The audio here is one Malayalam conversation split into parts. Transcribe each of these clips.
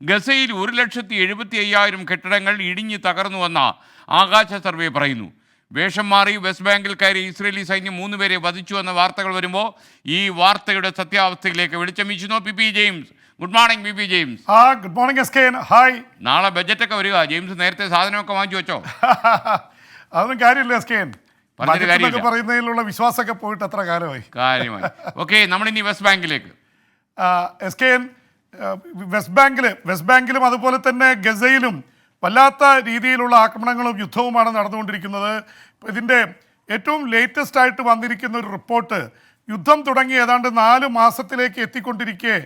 ഗസയിൽ 1,75,000 കെട്ടിടങ്ങൾ ഇടിഞ്ഞ് തകർന്നുവെന്ന ആകാശ സർവേ പറയുന്നു. വേഷം മാറി വെസ്റ്റ് ബാങ്കിൽ കയറി ഇസ്രയേലി സൈന്യം 3 പേരെ വധിച്ചു എന്ന വാർത്തകൾ വരുമ്പോൾ ഈ വാർത്തയുടെ സത്യാവസ്ഥയിലേക്ക് വെളിച്ചം വീശുന്നു. P James, good morning. P James, good morning എസ്കേൻ. ഹായ്. നാളെ ബജറ്റൊക്കെ വരിക. ജെയിംസ് നേരത്തെ സാധനമൊക്കെ വാങ്ങിച്ചു വെച്ചോ? അതൊന്നും കാര്യമില്ല എസ്കേൻ, പറയുന്നതിലുള്ള വിശ്വാസമൊക്കെ പോയിട്ട് എത്ര കാര്യമായി. ഓക്കെ, നമ്മളിനി വെസ്റ്റ് ബാങ്കിലേക്ക്. എസ്കേൻ, വെസ്റ്റ് ബാങ്കിലും അതുപോലെ തന്നെ ഗസയിലും വല്ലാത്ത രീതിയിലുള്ള ആക്രമണങ്ങളും യുദ്ധവുമാണ് നടന്നുകൊണ്ടിരിക്കുന്നത്. ഇതിൻ്റെ ഏറ്റവും ലേറ്റസ്റ്റ് ആയിട്ട് വന്നിരിക്കുന്ന ഒരു റിപ്പോർട്ട്, യുദ്ധം തുടങ്ങി ഏതാണ്ട് 4 മാസത്തിലേക്ക് എത്തിക്കൊണ്ടിരിക്കെ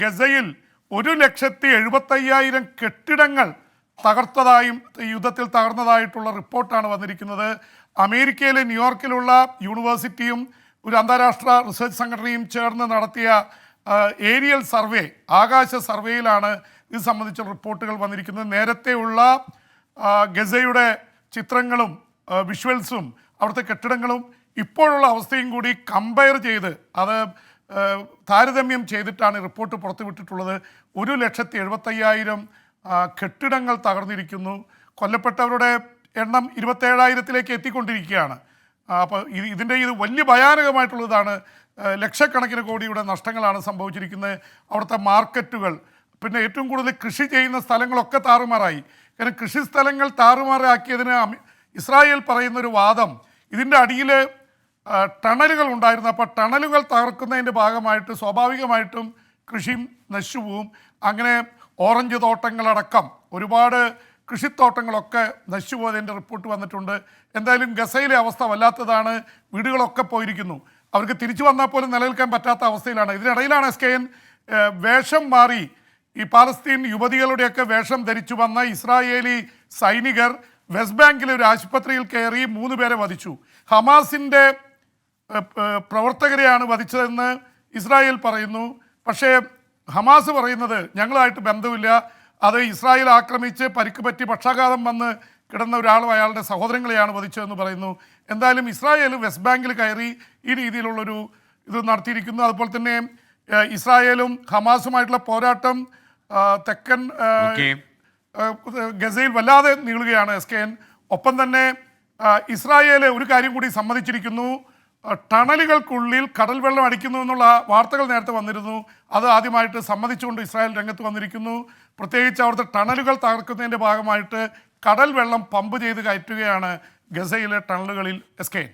ഗസയിൽ 1,70,75,000 കെട്ടിടങ്ങൾ തകർത്തതായും യുദ്ധത്തിൽ തകർന്നതായിട്ടുള്ള റിപ്പോർട്ടാണ് വന്നിരിക്കുന്നത്. അമേരിക്കയിലെ ന്യൂയോർക്കിലുള്ള യൂണിവേഴ്സിറ്റിയും ഒരു അന്താരാഷ്ട്ര റിസർച്ച് സംഘടനയും ചേർന്ന് നടത്തിയ ഏരിയൽ സർവേ, ആകാശ സർവേയിലാണ് ഇത് സംബന്ധിച്ച റിപ്പോർട്ടുകൾ വന്നിരിക്കുന്നത്. നേരത്തെയുള്ള ഗസയുടെ ചിത്രങ്ങളും വിഷ്വൽസും അവിടുത്തെ കെട്ടിടങ്ങളും ഇപ്പോഴുള്ള അവസ്ഥയും കൂടി കമ്പയർ ചെയ്ത് അത് താരതമ്യം ചെയ്തിട്ടാണ് റിപ്പോർട്ട് പുറത്തുവിട്ടിട്ടുള്ളത്. 1,70,75,000 കെട്ടിടങ്ങൾ തകർന്നിരിക്കുന്നു. കൊല്ലപ്പെട്ടവരുടെ എണ്ണം 27,000-ലേക്ക് എത്തിക്കൊണ്ടിരിക്കുകയാണ്. അപ്പോൾ ഇത് വലിയ ഭയാനകമായിട്ടുള്ളതാണ്. ലക്ഷക്കണക്കിന് കോടിയുടെ നഷ്ടങ്ങളാണ് സംഭവിച്ചിരിക്കുന്നത്. അവിടുത്തെ മാർക്കറ്റുകൾ, പിന്നെ ഏറ്റവും കൂടുതൽ കൃഷി ചെയ്യുന്ന സ്ഥലങ്ങളൊക്കെ താറുമാറായി. കാരണം കൃഷി സ്ഥലങ്ങൾ താറുമാറാക്കിയതിന് ഇസ്രായേൽ പറയുന്നൊരു വാദം, ഇതിൻ്റെ അടിയിൽ ടണലുകൾ ഉണ്ടായിരുന്നു. അപ്പോൾ ടണലുകൾ തകർക്കുന്നതിൻ്റെ ഭാഗമായിട്ട് സ്വാഭാവികമായിട്ടും കൃഷിയും നശിച്ചു പോവും. അങ്ങനെ ഓറഞ്ച് തോട്ടങ്ങളടക്കം ഒരുപാട് കൃഷിത്തോട്ടങ്ങളൊക്കെ നശിച്ചു പോയതിൻ്റെ റിപ്പോർട്ട് വന്നിട്ടുണ്ട്. എന്തായാലും ഗസയിലെ അവസ്ഥ വല്ലാത്തതാണ്. വീടുകളൊക്കെ പോയിരിക്കുന്നു. അവർക്ക് തിരിച്ചു വന്നാൽ പോലും നിലനിൽക്കാൻ പറ്റാത്ത അവസ്ഥയിലാണ്. ഇതിനിടയിലാണ് എസ്കേൻ വേഷം മാറി ഈ പാലസ്തീൻ യുവതികളുടെയൊക്കെ വേഷം ധരിച്ചു വന്ന ഇസ്രായേലി സൈനികർ വെസ്റ്റ് ബാങ്കിലെ ഒരു ആശുപത്രിയിൽ കയറി 3 പേരെ വധിച്ചു. ഹമാസിൻ്റെ പ്രവർത്തകരെയാണ് വധിച്ചതെന്ന് ഇസ്രായേൽ പറയുന്നു. പക്ഷേ ഹമാസ് പറയുന്നത് ഞങ്ങളുമായിട്ട് ബന്ധമില്ല, അത് ഇസ്രായേൽ ആക്രമിച്ച് പരിക്ക് പറ്റി പക്ഷാഘാതം വന്ന് കിടന്ന ഒരാളും അയാളുടെ സഹോദരങ്ങളെയാണ് വധിച്ചതെന്ന് പറയുന്നു. എന്തായാലും ഇസ്രായേൽ വെസ്റ്റ് ബാങ്കിൽ കയറി ഈ രീതിയിലുള്ളൊരു ഇത് നടത്തിയിരിക്കുന്നു. അതുപോലെ തന്നെ ഇസ്രായേലും ഹമാസുമായിട്ടുള്ള പോരാട്ടം തെക്കൻ ഗസയിൽ വല്ലാതെ നീളുകയാണ് എസ്കേൻ. ഒപ്പം തന്നെ ഇസ്രായേൽ ഒരു കാര്യം കൂടി സമ്മതിച്ചിരിക്കുന്നു, ടണലുകൾക്കുള്ളിൽ കടൽ വെള്ളം അടിക്കുന്നു എന്നുള്ള വാർത്തകൾ നേരത്തെ വന്നിരുന്നു. അത് ആദ്യമായിട്ട് സമ്മതിച്ചുകൊണ്ട് ഇസ്രായേൽ രംഗത്ത് വന്നിരിക്കുന്നു. പ്രത്യേകിച്ച് അവിടുത്തെ ടണലുകൾ തകർക്കുന്നതിൻ്റെ ഭാഗമായിട്ട് കടൽ വെള്ളം പമ്പ് ചെയ്ത് കയറ്റുകയാണ് ഗസയിലെ ടണലുകളിൽ എസ്കേൻ.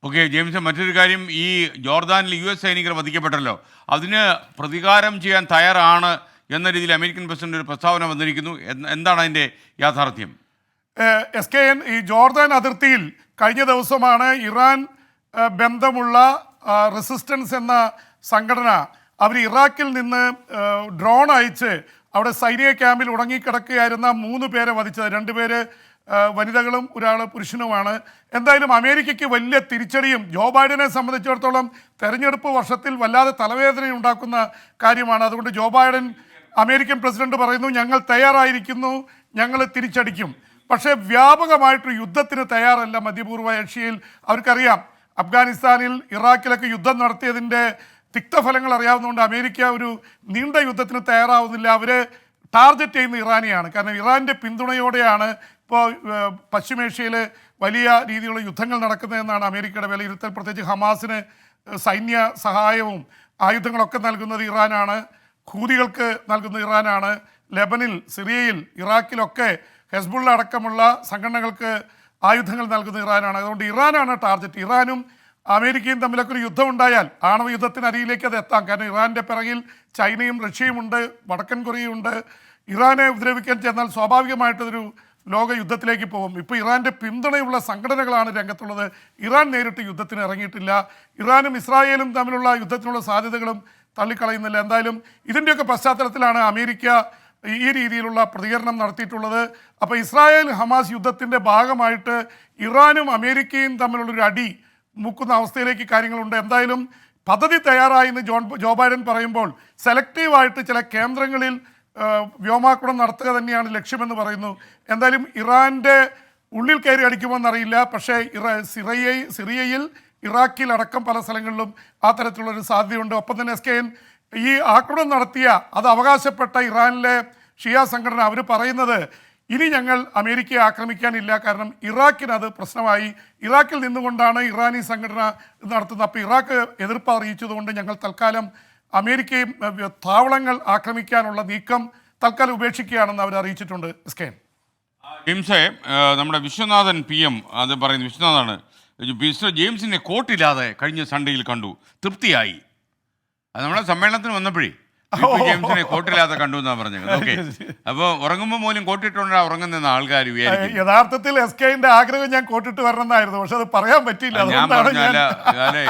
ഓക്കെ ജെയിംസ്, മറ്റൊരു കാര്യം, ഈ ജോർദാനിൽ US സൈനികർ വധിക്കപ്പെട്ടല്ലോ, അതിന് പ്രതികാരം ചെയ്യാൻ തയ്യാറാണ് എന്ന രീതിയിൽ അമേരിക്കൻ പ്രസിഡന്റ് ഒരു പ്രസ്താവന വന്നിരിക്കുന്നു. എന്താണ് അതിൻ്റെ യാഥാർത്ഥ്യം? എസ്കേൻ, ഈ ജോർദാൻ അതിർത്തിയിൽ കഴിഞ്ഞ ദിവസമാണ് ഇറാൻ ബന്ധമുള്ള റെസിസ്റ്റൻസ് എന്ന സംഘടന അവർ ഇറാഖിൽ നിന്ന് ഡ്രോൺ അയച്ച് അവിടെ സൈനിക ക്യാമ്പിൽ ഉറങ്ങിക്കിടക്കുകയായിരുന്ന 3 പേരെ വധിച്ചത്. 2 പേര് വനിതകളും ഒരാൾ പുരുഷനുമാണ്. എന്തായാലും അമേരിക്കയ്ക്ക് വലിയ തിരിച്ചടിയും ജോ ബൈഡനെ സംബന്ധിച്ചിടത്തോളം തെരഞ്ഞെടുപ്പ് വർഷത്തിൽ വല്ലാതെ തലവേദന ഉണ്ടാക്കുന്ന കാര്യമാണ്. അതുകൊണ്ട് ജോ ബൈഡൻ, അമേരിക്കൻ പ്രസിഡന്റ് പറയുന്നു, ഞങ്ങൾ തയ്യാറായിരിക്കുന്നു, ഞങ്ങൾ തിരിച്ചടിക്കും. പക്ഷേ വ്യാപകമായിട്ടൊരു യുദ്ധത്തിന് തയ്യാറല്ല മധ്യപൂർവ്വ ഏഷ്യയിൽ. അവർക്കറിയാം അഫ്ഗാനിസ്ഥാനിൽ ഇറാഖിലൊക്കെ യുദ്ധം നടത്തിയതിൻ്റെ തിക്തഫലങ്ങൾ അറിയാവുന്നതുകൊണ്ട് അമേരിക്ക ഒരു നീണ്ട യുദ്ധത്തിന് തയ്യാറാവുന്നില്ല. അവർ ടാർഗറ്റ് ചെയ്യുന്ന ഇറാനെയാണ്. കാരണം ഇറാൻ്റെ പിന്തുണയോടെയാണ് ഇപ്പോൾ പശ്ചിമേഷ്യയിൽ വലിയ രീതിയിലുള്ള യുദ്ധങ്ങൾ നടക്കുന്നതെന്നാണ് അമേരിക്കയുടെ വിലയിരുത്തൽ. പ്രത്യേകിച്ച് ഹമാസിന് സൈന്യ സഹായവും ആയുധങ്ങളൊക്കെ നൽകുന്നത് ഇറാനാണ്, ഹൂതികൾക്ക് നൽകുന്നത് ഇറാനാണ്. ലെബനിൽ, സിറിയയിൽ, ഇറാഖിലൊക്കെ ഹെസ്ബുള്ള അടക്കമുള്ള സംഘടനകൾക്ക് ആയുധങ്ങൾ നൽകുന്ന ഇറാനാണ്. അതുകൊണ്ട് ഇറാനാണ് ടാർഗറ്റ്. ഇറാനും അമേരിക്കയും തമ്മിലൊക്കെ ഒരു യുദ്ധം ഉണ്ടായാൽ ആണവ യുദ്ധത്തിന് അരിയിലേക്ക് അത് എത്താം. കാരണം ഇറാൻ്റെ പിറകിൽ ചൈനയും റഷ്യയുമുണ്ട്, വടക്കൻ കൊറിയയുണ്ട്. ഇറാനെ ഉപദ്രവിക്കാൻ ചെന്നാൽ സ്വാഭാവികമായിട്ടൊരു ലോക യുദ്ധത്തിലേക്ക് പോകും. ഇപ്പോൾ ഇറാൻ്റെ പിന്തുണയുള്ള സംഘടനകളാണ് രംഗത്തുള്ളത്. ഇറാൻ നേരിട്ട് യുദ്ധത്തിന് ഇറങ്ങിയിട്ടില്ല. ഇറാനും ഇസ്രായേലും തമ്മിലുള്ള യുദ്ധത്തിനുള്ള സാധ്യതകളും തള്ളിക്കളയുന്നില്ല. എന്തായാലും ഇതിൻ്റെയൊക്കെ പശ്ചാത്തലത്തിലാണ് അമേരിക്ക ഈ രീതിയിലുള്ള പ്രതികരണം നടത്തിയിട്ടുള്ളത്. അപ്പോൾ ഇസ്രായേൽ ഹമാസ് യുദ്ധത്തിൻ്റെ ഭാഗമായിട്ട് ഇറാനും അമേരിക്കയും തമ്മിലുള്ളൊരു അടി മുക്കുന്ന അവസ്ഥയിലേക്ക് കാര്യങ്ങളുണ്ട്. എന്തായാലും പദ്ധതി തയ്യാറായി എന്ന് ജോ ബൈഡൻ പറയുമ്പോൾ സെലക്റ്റീവായിട്ട് ചില കേന്ദ്രങ്ങളിൽ വ്യോമാക്രമണം നടത്തുക തന്നെയാണ് ലക്ഷ്യമെന്ന് പറയുന്നു. എന്തായാലും ഇറാൻ്റെ ഉള്ളിൽ കയറി അടിക്കുമെന്നറിയില്ല. പക്ഷേ സിറിയയിൽ, ഇറാഖിൽ അടക്കം പല സ്ഥലങ്ങളിലും ആ തരത്തിലുള്ളൊരു സാധ്യതയുണ്ട്. ഒപ്പം തന്നെ എസ്കേൻ ഈ ആക്രമണം നടത്തിയ അത് അവകാശപ്പെട്ട ഇറാനിലെ ഷിയ സംഘടന അവർ പറയുന്നത് ഇനി ഞങ്ങൾ അമേരിക്കയെ ആക്രമിക്കാനില്ല, കാരണം ഇറാഖിന് അത് പ്രശ്നമായി. ഇറാഖിൽ നിന്നുകൊണ്ടാണ് ഇറാനി സംഘടന നടത്തുന്നത്. അപ്പോൾ ഇറാഖ് എതിർപ്പ് അറിയിച്ചതുകൊണ്ട് ഞങ്ങൾ തൽക്കാലം അമേരിക്കയും താവളങ്ങൾ ആക്രമിക്കാനുള്ള നീക്കം തൽക്കാലം ഉപേക്ഷിക്കുകയാണെന്ന് അവർ അറിയിച്ചിട്ടുണ്ട്. എസ്കേൻ ജെയിംസെ, നമ്മുടെ വിശ്വനാഥൻ PM അത് പറയുന്നത്, വിശ്വനാഥാണ്, മിസ്റ്റർ ജെയിംസിനെ കോട്ടില്ലാതെ കഴിഞ്ഞ സൺഡേയിൽ കണ്ടു, തൃപ്തിയായി. അത് നമ്മുടെ സമ്മേളനത്തിന് വന്നപ്പോഴേ ജെയിംസിനെ കോട്ടില്ലാതെ കണ്ടു എന്നാണ് പറഞ്ഞത്. ഓക്കെ, അപ്പോൾ ഉറങ്ങുമ്പോൾ പോലും കോട്ടിട്ടുണ്ടാ ഉറങ്ങുന്ന ആൾക്കാർ വിചാരിക്കും. യഥാർത്ഥത്തിൽ SKന്റെ ആഗ്രഹം ഞാൻ കോട്ടിട്ട് വരണമെന്നായിരുന്നു, പക്ഷെ അത് പറയാൻ പറ്റിയില്ല. ഞാൻ പറഞ്ഞാൽ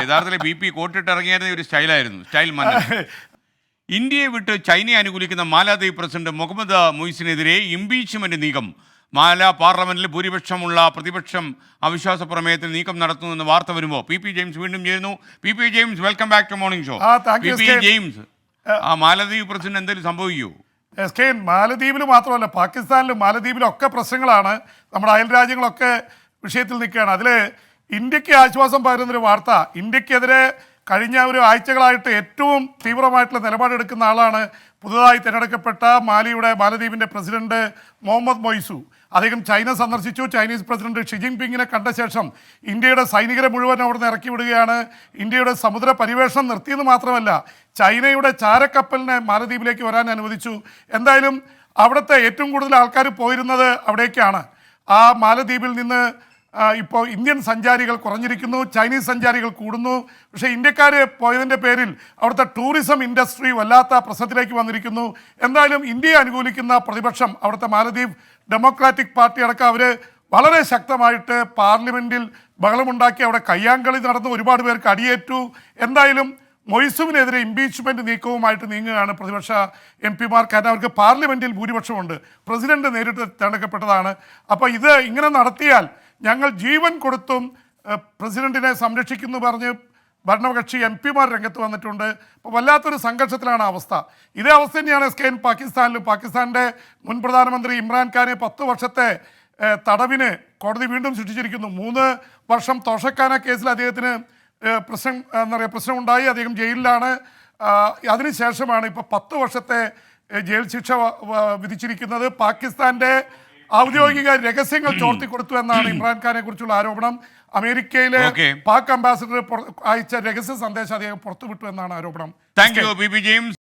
യഥാർത്ഥത്തിൽ BP കോട്ടിട്ട് ഇറങ്ങിയായിരുന്ന ഒരു സ്റ്റൈലായിരുന്നു, സ്റ്റൈൽ മന്ന. ഇന്ത്യയെ വിട്ട് ചൈനയെ അനുകൂലിക്കുന്ന മാലദ്വീപ് പ്രസിഡന്റ് മുഹമ്മദ് മൊയ്സിനെതിരെ ഇംപീച്ച്മെന്റ് നീക്കം. മാല പാർലമെന്റിൽ ഭൂരിപക്ഷമുള്ള പ്രതിപക്ഷം അവിശ്വാസ പ്രമേയത്തിൽ നീക്കം നടത്തുന്നുവെന്ന് വാർത്ത വരുമ്പോൾ PP ജെയിംസ് വീണ്ടും ചേരുന്നു. PP James, welcome back to morning show. PP James, ആ മാലദ്വീപ് പ്രസിഡന്റ് എന്തെങ്കിലും സംഭവിക്കുമോ? SKN മാലദ്വീപിൽ മാത്രമല്ല, പാകിസ്ഥാനിലും മാലദ്വീപിലും ഒക്കെ പ്രശ്നങ്ങളാണ്. നമ്മുടെ അയൽ രാജ്യങ്ങളൊക്കെ വിഷയത്തിൽ നിൽക്കുകയാണ്. അതിൽ ഇന്ത്യക്ക് ആശ്വാസം പകരുന്നൊരു വാർത്ത, ഇന്ത്യക്കെതിരെ കഴിഞ്ഞ ഒരു ആഴ്ചകളായിട്ട് ഏറ്റവും തീവ്രമായിട്ടുള്ള നിലപാടെടുക്കുന്ന ആളാണ് പുതുതായി തിരഞ്ഞെടുക്കപ്പെട്ട മാലദ്വീപിൻ്റെ പ്രസിഡന്റ് മുഹമ്മദ് മൊയ്സു. അദ്ദേഹം ചൈന സന്ദർശിച്ചു. ചൈനീസ് പ്രസിഡന്റ് ഷി ജിൻപിങ്ങിനെ കണ്ട ശേഷം ഇന്ത്യയുടെ സൈനികരെ മുഴുവൻ അവിടുന്ന് ഇറക്കി വിടുകയാണ്. ഇന്ത്യയുടെ സമുദ്ര പരിവേഷണം നിർത്തിയെന്ന് മാത്രമല്ല, ചൈനയുടെ ചാരക്കപ്പലിനെ മാലദ്വീപിലേക്ക് വരാൻ അനുവദിച്ചു. എന്തായാലും അവിടുത്തെ ഏറ്റവും കൂടുതൽ ആൾക്കാർ പോയിരുന്നത് അവിടേക്കാണ്. ആ മാലദ്വീപിൽ നിന്ന് ഇപ്പോൾ ഇന്ത്യൻ സഞ്ചാരികൾ കുറഞ്ഞിരിക്കുന്നു, ചൈനീസ് സഞ്ചാരികൾ കൂടുന്നു. പക്ഷേ ഇന്ത്യക്കാർ പോയതിൻ്റെ പേരിൽ അവിടുത്തെ ടൂറിസം ഇൻഡസ്ട്രി വല്ലാത്ത പ്രശ്നത്തിലേക്ക് വന്നിരിക്കുന്നു. എന്തായാലും ഇന്ത്യയെ അനുകൂലിക്കുന്ന പ്രതിപക്ഷം, അവിടുത്തെ മാലദ്വീപ് ഡെമോക്രാറ്റിക് പാർട്ടി അടക്കം, അവർ വളരെ ശക്തമായിട്ട് പാർലമെൻറ്റിൽ ബഹളമുണ്ടാക്കി. അവിടെ കയ്യാങ്കളി നടന്ന് ഒരുപാട് പേർക്ക് അടിയേറ്റു. എന്തായാലും മൊയ്സുവിനെതിരെ ഇംപീച്ച്മെൻറ്റ് നീക്കവുമായിട്ട് നീങ്ങുകയാണ് പ്രതിപക്ഷ MP മാർ. കാരണം അവർക്ക് പാർലമെൻറ്റിൽ ഭൂരിപക്ഷമുണ്ട്, പ്രസിഡന്റ് നേരിട്ട് തിരഞ്ഞെടുക്കപ്പെട്ടതാണ്. അപ്പോൾ ഇത് ഇങ്ങനെ നടത്തിയാൽ ഞങ്ങൾ ജീവൻ കൊടുത്തും പ്രസിഡന്റിനെ സംരക്ഷിക്കുന്നു പറഞ്ഞ് ഭരണകക്ഷി MP മാർ രംഗത്ത് വന്നിട്ടുണ്ട്. അപ്പോൾ വല്ലാത്തൊരു സംഘർഷത്തിലാണ് അവസ്ഥ. ഇതേ അവസ്ഥ തന്നെയാണ് SKN പാകിസ്ഥാനിലും. പാകിസ്ഥാൻ്റെ മുൻ പ്രധാനമന്ത്രി ഇമ്രാൻഖാനെ 10 വർഷത്തെ തടവിന് കോടതി വീണ്ടും ശിക്ഷിച്ചിരിക്കുന്നു. 3 വർഷം തോഷക്കാന കേസിൽ അദ്ദേഹത്തിന് പ്രശ്നമുണ്ടായി. അദ്ദേഹം ജയിലിലാണ്. അതിനുശേഷമാണ് ഇപ്പോൾ 10 വർഷത്തെ ജയിൽ ശിക്ഷ വിധിച്ചിരിക്കുന്നത്. പാകിസ്ഥാൻ്റെ ഔദ്യോഗിക രഹസ്യങ്ങൾ ചോർത്തിക്കൊടുത്തു എന്നാണ് ഇമ്രാൻഖാനെ കുറിച്ചുള്ള ആരോപണം. അമേരിക്കയിലെ പാക് അംബാസിഡർ അയച്ച രഹസ്യ സന്ദേശം അദ്ദേഹം പുറത്തുവിട്ടു എന്നാണ് ആരോപണം. Thank you, PP James.